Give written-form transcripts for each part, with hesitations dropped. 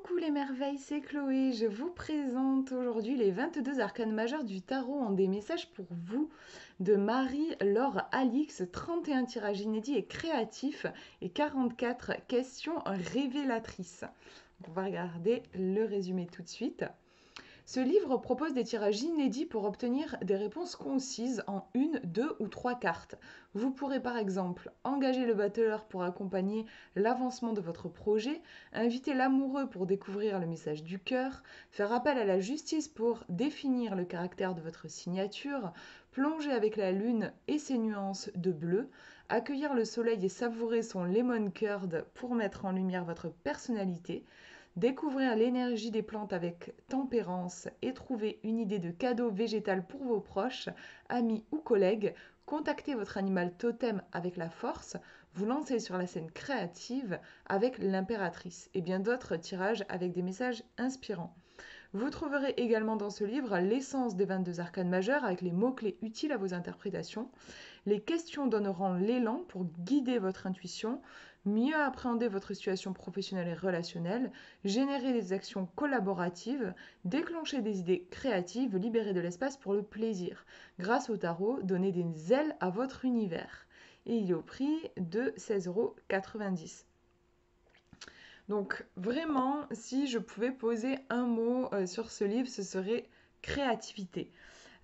Coucou les merveilles, c'est Chloé. Je vous présente aujourd'hui les 22 arcanes majeures du tarot en des messages pour vous de Marie-Laure Alix, 31 tirages inédits et créatifs et 44 questions révélatrices. On va regarder le résumé tout de suite. Ce livre propose des tirages inédits pour obtenir des réponses concises en une, deux ou trois cartes. Vous pourrez par exemple engager le battleur pour accompagner l'avancement de votre projet, inviter l'amoureux pour découvrir le message du cœur, faire appel à la justice pour définir le caractère de votre signature, plonger avec la lune et ses nuances de bleu, accueillir le soleil et savourer son lemon curd pour mettre en lumière votre personnalité, découvrir l'énergie des plantes avec tempérance et trouver une idée de cadeau végétal pour vos proches, amis ou collègues, contacter votre animal totem avec la force, vous lancer sur la scène créative avec l'impératrice et bien d'autres tirages avec des messages inspirants. Vous trouverez également dans ce livre l'essence des 22 arcanes majeures avec les mots-clés utiles à vos interprétations. Les questions donneront l'élan pour guider votre intuition, mieux appréhender votre situation professionnelle et relationnelle, générer des actions collaboratives, déclencher des idées créatives, libérer de l'espace pour le plaisir. Grâce au tarot, donner des ailes à votre univers. Et il est au prix de 16,90 €. Donc vraiment, si je pouvais poser un mot sur ce livre, ce serait créativité.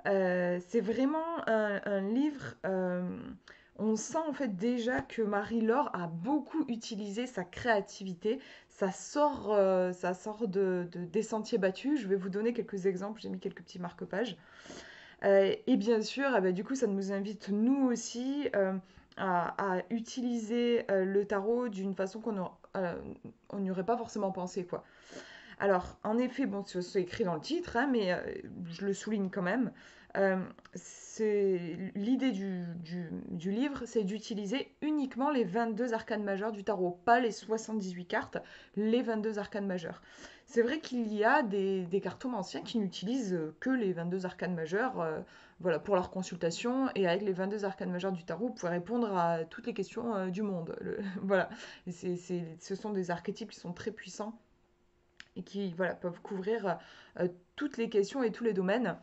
C'est vraiment un livre, on sent en fait déjà que Marie-Laure a beaucoup utilisé sa créativité. Ça sort des sentiers battus. Je vais vous donner quelques exemples, j'ai mis quelques petits marque-pages. Et bien sûr, du coup, ça nous invite, nous aussi, à utiliser le tarot d'une façon on n'y aurait pas forcément pensé, quoi. Alors, en effet, bon, c'est écrit dans le titre, hein, mais je le souligne quand même. Euh, L'idée du livre, c'est d'utiliser uniquement les 22 arcanes majeures du tarot, pas les 78 cartes, les 22 arcanes majeures. C'est vrai qu'il y a des cartomanciens qui n'utilisent que les 22 arcanes majeures, voilà, pour leur consultation, et avec les 22 arcanes majeures du tarot, vous pouvez répondre à toutes les questions du monde. Voilà. Ce sont des archétypes qui sont très puissants et qui voilà, peuvent couvrir toutes les questions et tous les domaines.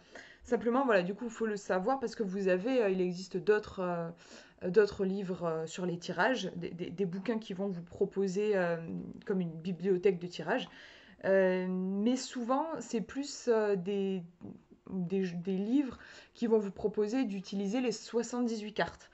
Simplement, voilà, du coup, il faut le savoir parce que il existe d'autres livres sur les tirages, des bouquins qui vont vous proposer comme une bibliothèque de tirages. Mais souvent, c'est plus des livres qui vont vous proposer d'utiliser les 78 cartes.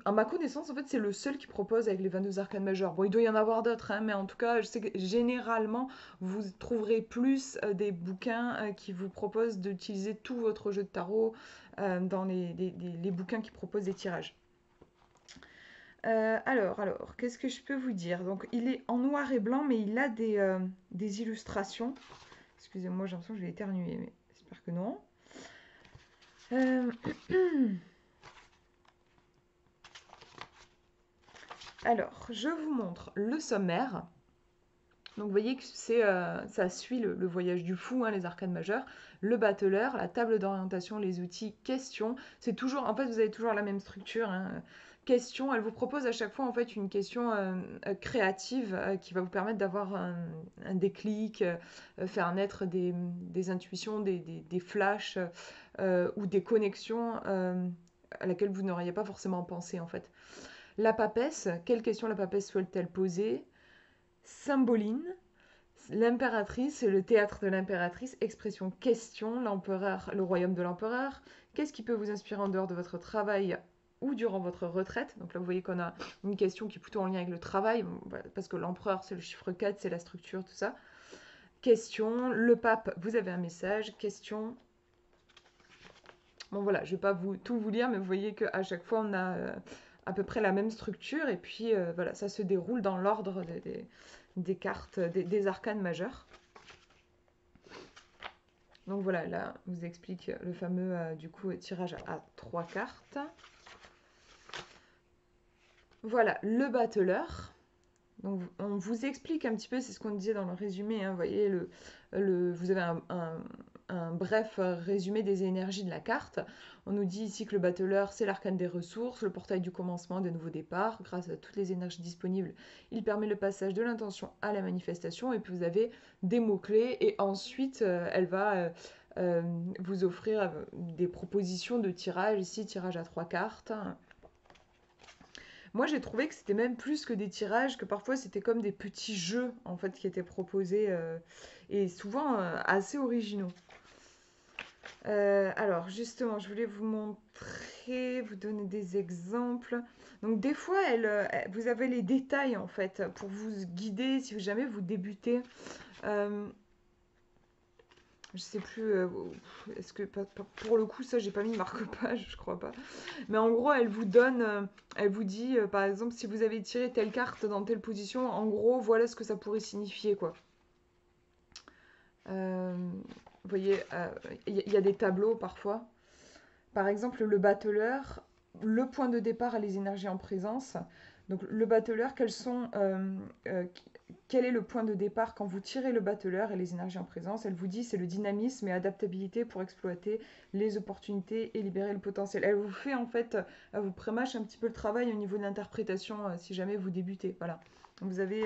À ma connaissance, en fait, c'est le seul qui propose avec les 22 arcanes majeures. Bon, il doit y en avoir d'autres, hein, mais en tout cas, je sais que généralement, vous trouverez plus des bouquins qui vous proposent d'utiliser tout votre jeu de tarot dans les bouquins qui proposent des tirages. Alors, qu'est-ce que je peux vous dire? Donc, il est en noir et blanc, mais il a des illustrations. Excusez-moi, j'ai l'impression que je vais éternuer, mais j'espère que non. Euh, Alors, je vous montre le sommaire. Donc vous voyez que ça suit le voyage du fou, hein, les arcanes majeures, le battleur, la table d'orientation, les outils, questions. C'est toujours, en fait, vous avez toujours la même structure, hein. Question, elle vous propose à chaque fois en fait une question créative qui va vous permettre d'avoir un déclic, faire naître des intuitions, des flashs ou des connexions à laquelle vous n'auriez pas forcément pensé en fait. La papesse, quelle question la papesse souhaite-t-elle poser? Symboline, l'impératrice, c'est le théâtre de l'impératrice, expression question, l'empereur, le royaume de l'empereur. Qu'est-ce qui peut vous inspirer en dehors de votre travail ou durant votre retraite? Donc là, vous voyez qu'on a une question qui est plutôt en lien avec le travail, parce que l'empereur, c'est le chiffre 4, c'est la structure, tout ça. Question, le pape, vous avez un message, question. Bon voilà, je ne vais pas tout vous lire, mais vous voyez qu'à chaque fois, on a à peu près la même structure, et puis voilà, ça se déroule dans l'ordre des cartes, des arcanes majeures. Donc voilà, là, on vous explique le fameux du coup tirage à 3 cartes. Voilà, le battleur. Donc on vous explique un petit peu, c'est ce qu'on disait dans le résumé, hein, vous voyez, vous avez un bref résumé des énergies de la carte. On nous dit ici que le battleur, c'est l'arcane des ressources, le portail du commencement, des nouveaux départs. Grâce à toutes les énergies disponibles, il permet le passage de l'intention à la manifestation. Et puis vous avez des mots-clés et ensuite elle va vous offrir des propositions de tirage. Ici, tirage à 3 cartes. Moi, j'ai trouvé que c'était même plus que des tirages, que parfois c'était comme des petits jeux en fait qui étaient proposés et souvent assez originaux. Alors justement, je voulais vous montrer, vous donner des exemples. Donc des fois, vous avez les détails en fait pour vous guider si jamais vous débutez. Euh, je sais plus, est-ce que pour le coup ça j'ai pas mis marque-page, je crois pas. Mais en gros, elle vous donne, elle vous dit, par exemple, si vous avez tiré telle carte dans telle position, en gros, voilà ce que ça pourrait signifier, quoi. Vous voyez, il y a des tableaux parfois. Par exemple, le battleur, le point de départ à les énergies en présence. Donc, le battleur, quel est le point de départ quand vous tirez le battleur et les énergies en présence? Elle vous dit c'est le dynamisme et adaptabilité pour exploiter les opportunités et libérer le potentiel. Elle vous fait en fait, elle vous prémâche un petit peu le travail au niveau de l'interprétation si jamais vous débutez. Voilà. Vous avez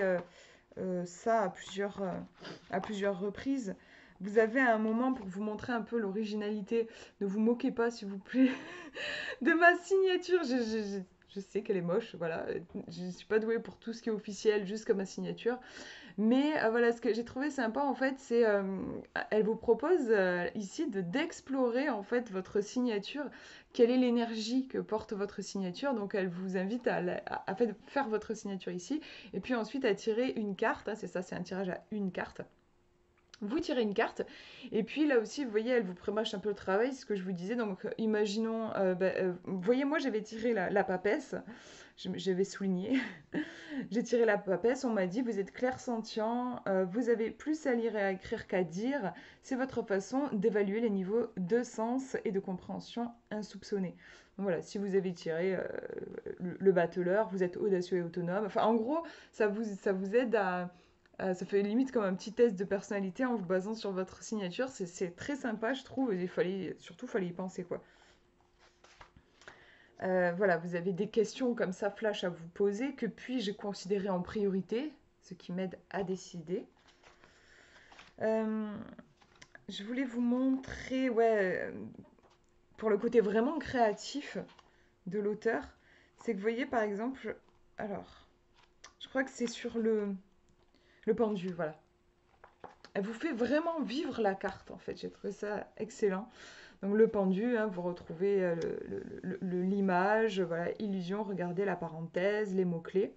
ça à plusieurs reprises. Vous avez un moment pour vous montrer un peu l'originalité. Ne vous moquez pas, s'il vous plaît, de ma signature. Je sais qu'elle est moche, voilà. Je ne suis pas douée pour tout ce qui est officiel, juste comme ma signature. Mais voilà, ce que j'ai trouvé sympa, en fait, c'est... elle vous propose ici d'explorer, en fait, votre signature. Quelle est l'énergie que porte votre signature? Donc, elle vous invite à faire votre signature ici. Et puis ensuite, à tirer une carte. Hein, c'est ça, c'est un tirage à une carte. Vous tirez une carte, et puis là aussi, vous voyez, elle vous prémâche un peu le travail, ce que je vous disais. Donc, imaginons, vous voyez, moi j'avais tiré la papesse, j'avais souligné, j'ai tiré la papesse, on m'a dit, vous êtes clairsentient, vous avez plus à lire et à écrire qu'à dire, c'est votre façon d'évaluer les niveaux de sens et de compréhension insoupçonnés. Donc voilà, si vous avez tiré le battleur, vous êtes audacieux et autonome. Enfin, en gros, ça vous aide à ça fait limite comme un petit test de personnalité en vous basant sur votre signature. C'est très sympa, je trouve. Et fallait y penser, quoi. Voilà, vous avez des questions comme ça, flash à vous poser. Que puis-je considérer en priorité? Ce qui m'aide à décider. Euh, je voulais vous montrer, ouais, pour le côté vraiment créatif de l'auteur, c'est que vous voyez, par exemple, alors, je crois que c'est sur le pendu, voilà. Elle vous fait vraiment vivre la carte, en fait. J'ai trouvé ça excellent. Donc le pendu, hein, vous retrouvez l'image, voilà, illusion, regardez la parenthèse, les mots-clés.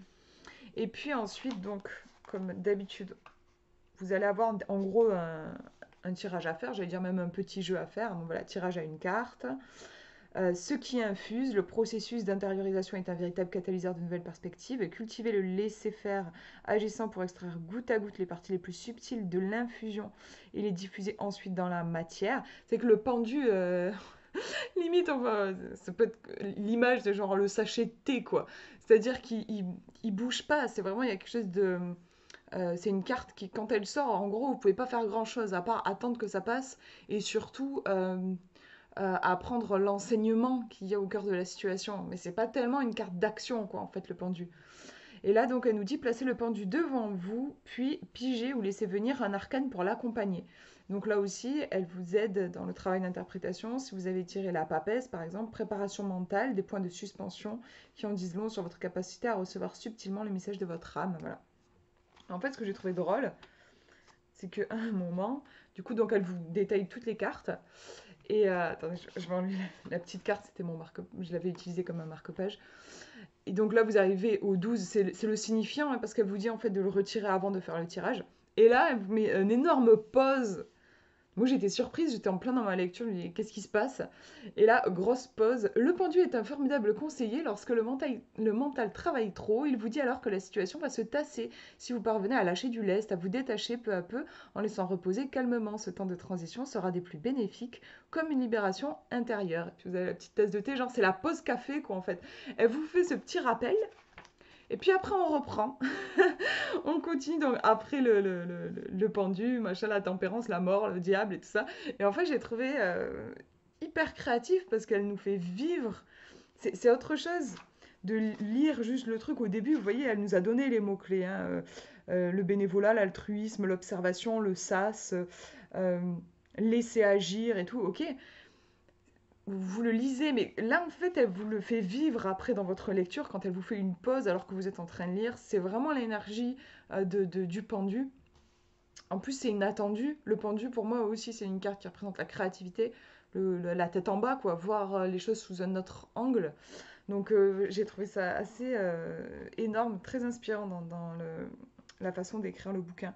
Et puis ensuite, donc, comme d'habitude, vous allez avoir en gros un tirage à faire, j'allais dire même un petit jeu à faire. Donc voilà, tirage à une carte. Ce qui infuse, le processus d'intériorisation est un véritable catalyseur de nouvelles perspectives. Et cultiver le laisser-faire, agissant pour extraire goutte à goutte les parties les plus subtiles de l'infusion et les diffuser ensuite dans la matière. C'est que le pendu, limite, enfin, ça peut être l'image de genre le sachet de thé, quoi. C'est-à-dire qu'il bouge pas. C'est vraiment, il y a quelque chose de... c'est une carte qui, quand elle sort, en gros, vous pouvez pas faire grand-chose à part attendre que ça passe et surtout à prendre l'enseignement qu'il y a au cœur de la situation. Mais c'est pas tellement une carte d'action, quoi, en fait, le pendu. Et là, donc, elle nous dit placez le pendu devant vous, puis pigez ou laissez venir un arcane pour l'accompagner. Donc là aussi, elle vous aide dans le travail d'interprétation. Si vous avez tiré la papesse, par exemple, préparation mentale, des points de suspension qui en disent long sur votre capacité à recevoir subtilement les messages de votre âme. Voilà. En fait, ce que j'ai trouvé drôle, c'est qu'à un moment, du coup, donc elle vous détaille toutes les cartes. Et attendez, je vais enlever la petite carte, c'était mon marque, je l'avais utilisée comme un marque-page. Et donc là, vous arrivez au 12, c'est le signifiant, hein, parce qu'elle vous dit en fait de le retirer avant de faire le tirage. Et là, elle vous met une énorme pause. Moi, j'étais surprise, j'étais en plein dans ma lecture, je me dis qu'est-ce qui se passe? Et là, grosse pause. Le pendu est un formidable conseiller lorsque le mental travaille trop. Il vous dit alors que la situation va se tasser si vous parvenez à lâcher du lest, à vous détacher peu à peu en laissant reposer calmement. Ce temps de transition sera des plus bénéfiques, comme une libération intérieure. Et puis vous avez la petite tasse de thé, genre c'est la pause café, quoi, en fait. Elle vous fait ce petit rappel. Et puis après, on reprend. On continue donc après le pendu, machin, la tempérance, la mort, le diable et tout ça. Et en fait, j'ai trouvé hyper créatif parce qu'elle nous fait vivre. C'est autre chose de lire juste le truc au début. Vous voyez, elle nous a donné les mots-clés, hein, le bénévolat, l'altruisme, l'observation, le sas, euh, laisser agir et tout. Ok, vous le lisez, mais là, en fait, elle vous le fait vivre après dans votre lecture quand elle vous fait une pause alors que vous êtes en train de lire. C'est vraiment l'énergie du pendu. En plus, c'est inattendu. Le pendu, pour moi aussi, c'est une carte qui représente la créativité, la tête en bas, quoi, voir les choses sous un autre angle. Donc, j'ai trouvé ça assez énorme, très inspirant dans la façon d'écrire le bouquin.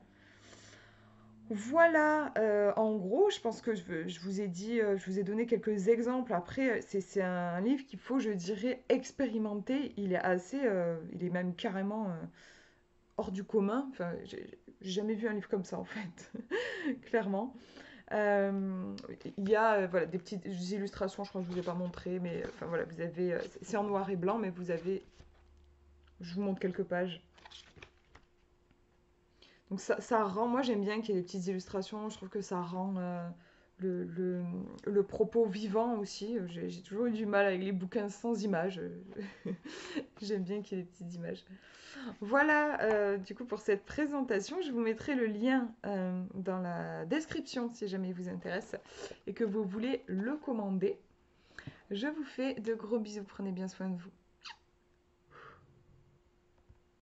Voilà, en gros, je pense que je vous ai dit, je vous ai donné quelques exemples. Après, c'est un livre qu'il faut, je dirais, expérimenter. Il est même carrément hors du commun. Enfin, j'ai jamais vu un livre comme ça, en fait, clairement. Euh, il y a voilà, des petites illustrations, je crois que je ne vous ai pas montré, mais enfin voilà, vous avez, c'est en noir et blanc, mais vous avez, je vous montre quelques pages. Donc ça rend, moi j'aime bien qu'il y ait des petites illustrations, je trouve que ça rend le, le- le propos vivant aussi. J'ai toujours eu du mal avec les bouquins sans images. J'aime bien qu'il y ait des petites images. Voilà, du coup pour cette présentation, je vous mettrai le lien dans la description si jamais il vous intéresse et que vous voulez le commander. Je vous fais de gros bisous, prenez bien soin de vous.